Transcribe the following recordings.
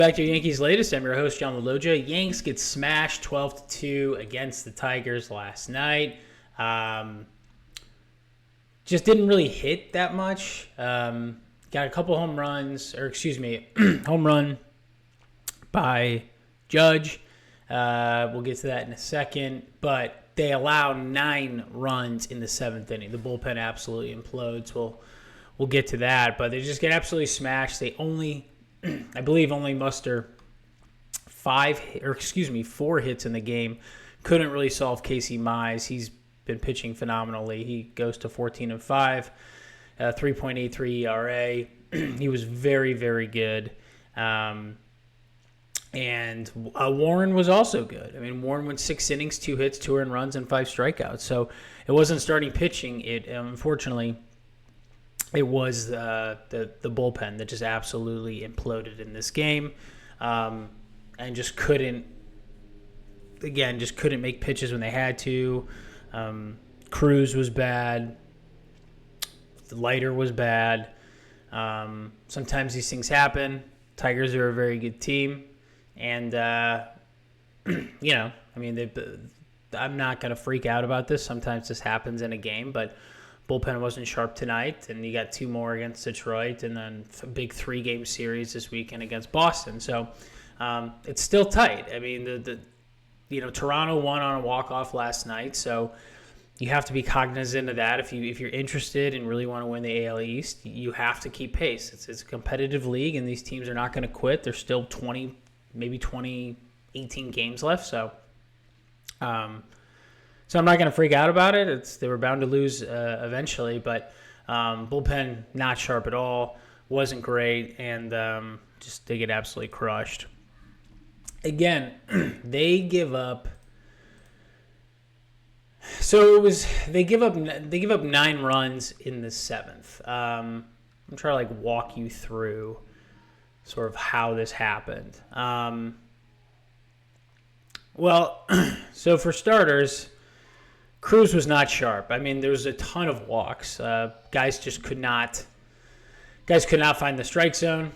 Back to Yankees Latest. I'm your host, John Laloggia. Yanks get smashed 12-2 against the Tigers last night. Just didn't really hit that much. Got a couple home runs, home run by Judge. We'll get to that in a second. But they allow 9 runs in the 7th inning. The bullpen absolutely implodes. We'll get to that. But they just get absolutely smashed. They I believe only muster 4 hits in the game. Couldn't really solve Casey Mize. He's been pitching phenomenally. He goes to 14-5, 3.83 ERA. He was very, very good. And Warren was also good. I mean, Warren went 6 innings, 2 hits, 2 earned runs, and 5 strikeouts. So it wasn't starting pitching. Unfortunately, it was the bullpen that just absolutely imploded in this game, and just couldn't make pitches when they had to. Cruz was bad. The Leiter was bad. Sometimes these things happen. Tigers are a very good team, and I'm not gonna freak out about this. Sometimes this happens in a game, but bullpen wasn't sharp tonight, and you got 2 more against Detroit, and then a big 3-game series this weekend against Boston. So it's still tight. I mean, Toronto won on a walk-off last night, so you have to be cognizant of that. If you're interested and really want to win the AL East, you have to keep pace. It's a competitive league, and these teams are not going to quit. There's still 18 games left, so I'm not going to freak out about it. They were bound to lose eventually, but bullpen not sharp at all, wasn't great, and they get absolutely crushed. Again, they give up. So they give up 9 runs in the 7th. I'm trying to walk you through sort of how this happened. So for starters, Cruz was not sharp. I mean, there was a ton of walks. Guys could not find the strike zone.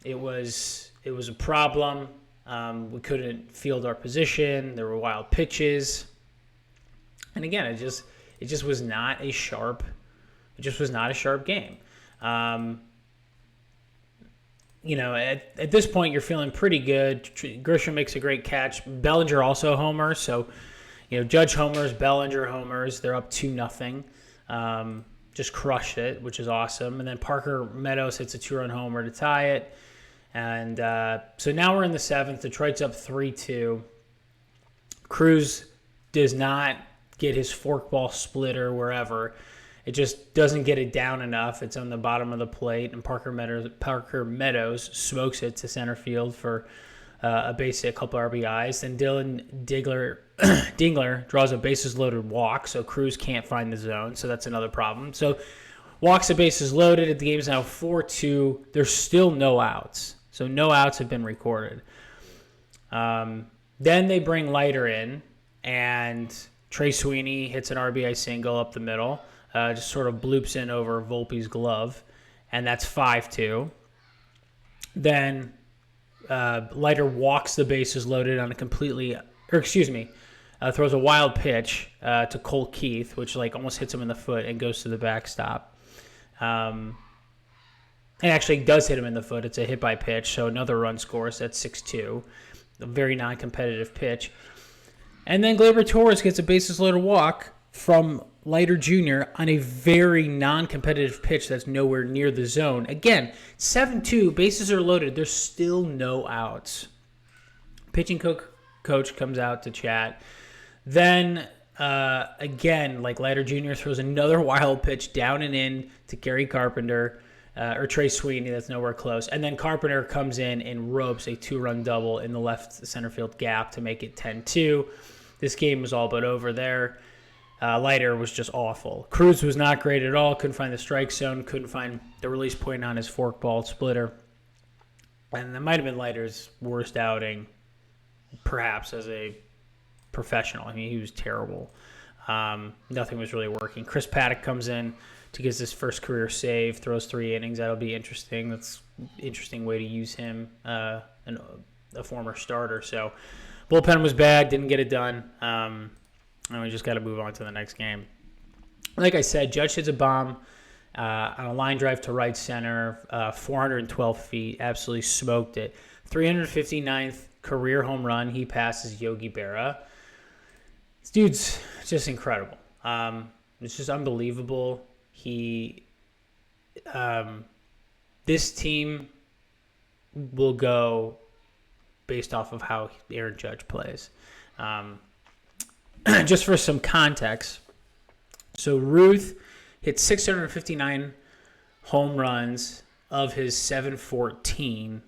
It was a problem. We couldn't field our position. There were wild pitches, and again, it just was not a sharp. It just was not a sharp game. At this point, you're feeling pretty good. Grisham makes a great catch. Bellinger also homers. So, Judge homers, Bellinger homers. They're up 2-0. Just crushed it, which is awesome. And then Parker Meadows hits a 2-run homer to tie it. And so now we're in the 7th. Detroit's up 3-2. Cruz does not get his forkball splitter wherever. It just doesn't get it down enough. It's on the bottom of the plate, and Parker Meadows smokes it to center field for a couple RBIs. Then Dylan Dingler draws a bases-loaded walk, so Cruz can't find the zone, so that's another problem. So walks the bases loaded. The game's now 4-2. There's still no outs. So no outs have been recorded. Then they bring Leiter in, and Trey Sweeney hits an RBI single up the middle. Just sort of bloops in over Volpe's glove, and that's 5-2. Then Leiter walks the bases loaded on throws a wild pitch to Cole Keith, which almost hits him in the foot and goes to the backstop. And actually does hit him in the foot. It's a hit by pitch, so another run scores. That's 6-2. A very non-competitive pitch. And then Gleyber Torres gets a bases-loaded walk from Leiter Jr. on a very non-competitive pitch that's nowhere near the zone. Again, 7-2, bases are loaded. There's still no outs. Pitching coach comes out to chat. Then, again, Leiter Jr. throws another wild pitch down and in to Gary Carpenter. Or Trey Sweeney, that's nowhere close. And then Carpenter comes in and ropes a 2-run double in the left center field gap to make it 10-2. This game was all but over there. Leiter was just awful. Cruz was not great at all. Couldn't find the strike zone. Couldn't find the release point on his forkball splitter. And that might have been Leiter's worst outing, perhaps, as a professional. I mean, he was terrible. Nothing was really working. Chris Paddock comes in to get his first career save, throws 3 innings. That'll be interesting. That's an interesting way to use him, a former starter. So bullpen was bad, didn't get it done. And we just got to move on to the next game. Like I said, Judge hits a bomb on a line drive to right center, 412 feet, absolutely smoked it. 359th career home run. He passes Yogi Berra. This dude's just incredible. It's just unbelievable. This team will go based off of how Aaron Judge plays. Just for some context, so Ruth hit 659 home runs of his 714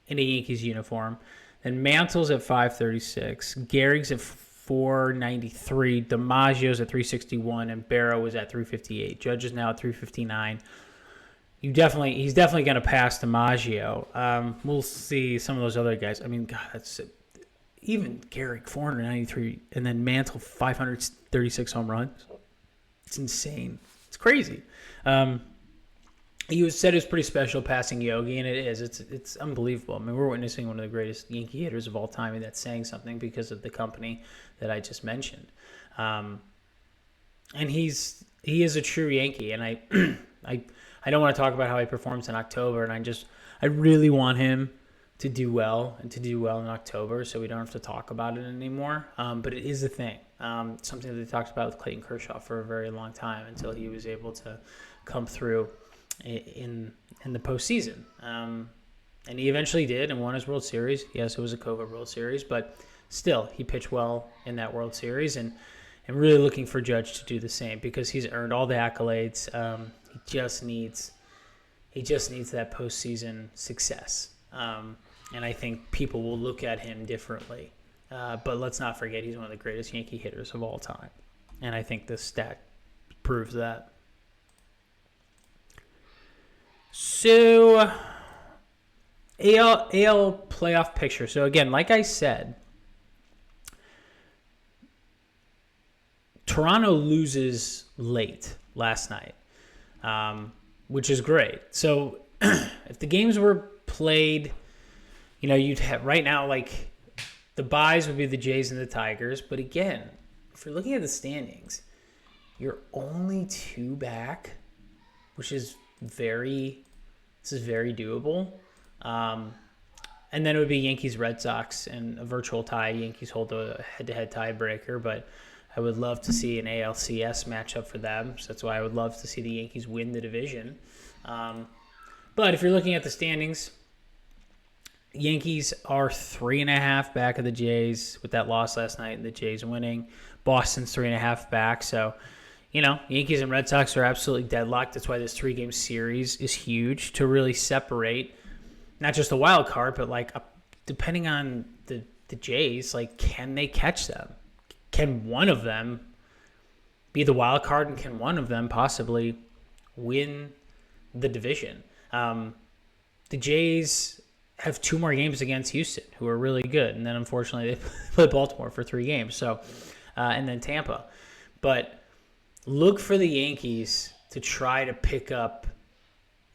in a Yankees uniform. Then Mantle's at 536, Gehrig's at 493, DiMaggio's at 361, and Barrow was at 358. Judge is now at 359. He's definitely going to pass DiMaggio. We'll see some of those other guys. I mean, God, that's even Gehrig 493, and then Mantle 536 home runs. It's insane. It's crazy. He said it was pretty special passing Yogi, and it is. It's unbelievable. I mean, we're witnessing one of the greatest Yankee hitters of all time, and that's saying something because of the company that I just mentioned. And he is a true Yankee, and I don't want to talk about how he performs in October, and I really want him to do well and to do well in October, so we don't have to talk about it anymore. But it is a thing. Something that they talked about with Clayton Kershaw for a very long time until he was able to come through in the postseason. And he eventually did and won his World Series. Yes, it was a COVID World Series, but still, he pitched well in that World Series, and really looking for Judge to do the same because he's earned all the accolades. He just needs that postseason success. And I think people will look at him differently. But let's not forget he's one of the greatest Yankee hitters of all time. And I think this stat proves that. So, AL playoff picture. So, again, like I said, Toronto loses late last night, which is great. So, if the games were played, you'd have right now, like, the byes would be the Jays and the Tigers. But again, if you're looking at the standings, you're only 2 back, which is very doable. And then it would be Yankees Red Sox and a virtual tie. Yankees hold a head-to-head tiebreaker, but I would love to see an ALCS matchup for them. So that's why I would love to see the Yankees win the division. But if you're looking at the standings, Yankees are 3.5 back of the Jays with that loss last night and the Jays winning. Boston's 3.5 back. So, Yankees and Red Sox are absolutely deadlocked. That's why this 3-game series is huge to really separate not just a wild card, but depending on the Jays, can they catch them? Can one of them be the wild card, and can one of them possibly win the division? The Jays have 2 more games against Houston, who are really good, and then unfortunately they play Baltimore for 3 games. So, and then Tampa, but look for the Yankees to try to pick up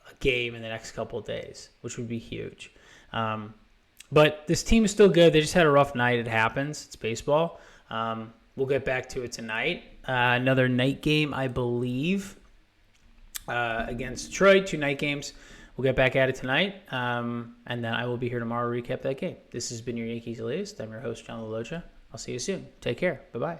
a game in the next couple of days, which would be huge. But this team is still good. They just had a rough night. It happens. It's baseball. We'll get back to it tonight. Another night game, I believe, against Detroit. 2 night games. We'll get back at it tonight. And then I will be here tomorrow to recap that game. This has been your Yankees Latest. I'm your host, John Laloggia. I'll see you soon. Take care. Bye-bye.